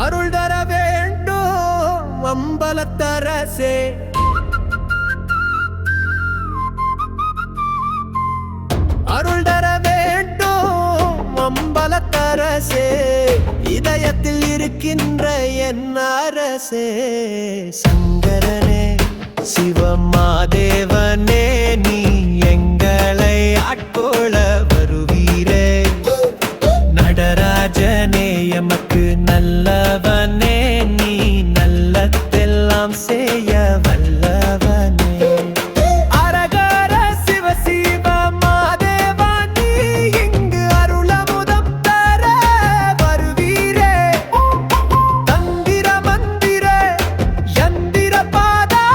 அருள் தர வேண்டும் அம்பலத்தரசே. அருள் தர வேண்டும் அம்பலத்தரசே, இதயத்தில் இருக்கின்ற என் அரசே. சங்கரனே சிவமாதேவனே, நீ எங்களை ஆட்கொள்ள வருவீரே. நடராஜனே எமக்கு நல்லவனே, நீ நல்லதெல்லாம் செய்ய வல்லவனே. அரகர சிவ சிவ மாதேவா, நீ இங்கு அருளமுதம் தர வருவீரே. தந்திர மந்திர யந்திர பாதா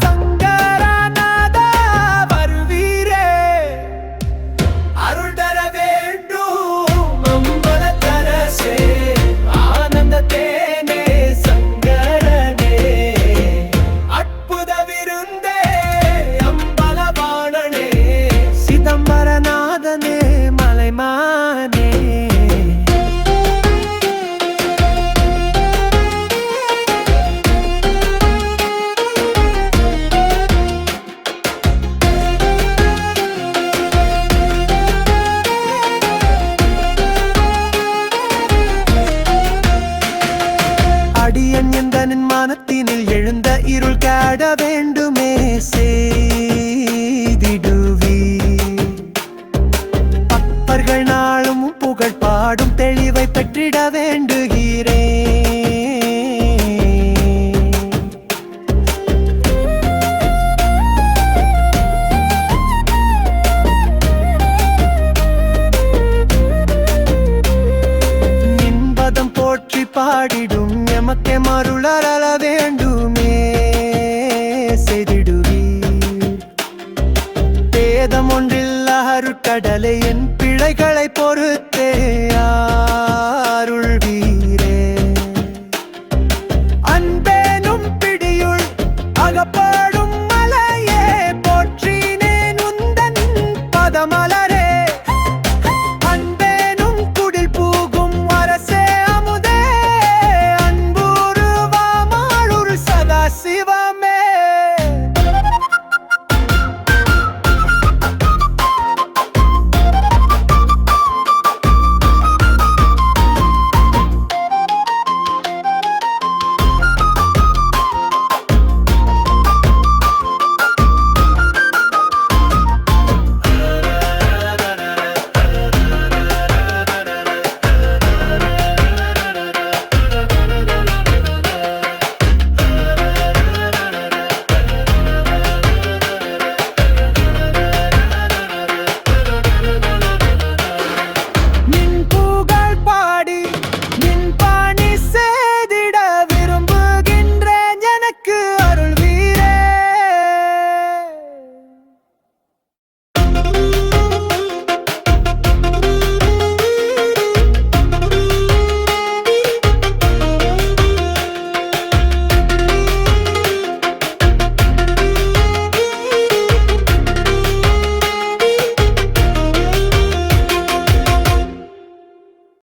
சங்கரநாதா வருவீரே. அருள் தர வேண்டும் அம்பலத்தரசே, ஆனந்த தேனே சங்கரனே. அற்புத விருந்தே அம்பலவாணனே, சிதம்பரநாதனே மலைமானே. அடியன் எந்தனின் மனத்தினில் எழுந்த இருள் காட வேண்டுமே செய்திடுவி. பப்பர்கள் நாளும் புகழ் பாடும் தெளிவை பெற்றிட வேண்டுகிறேன். நின்பதம் போற்றி பாடிடும் எமக்கே மருளர வேண்டும்.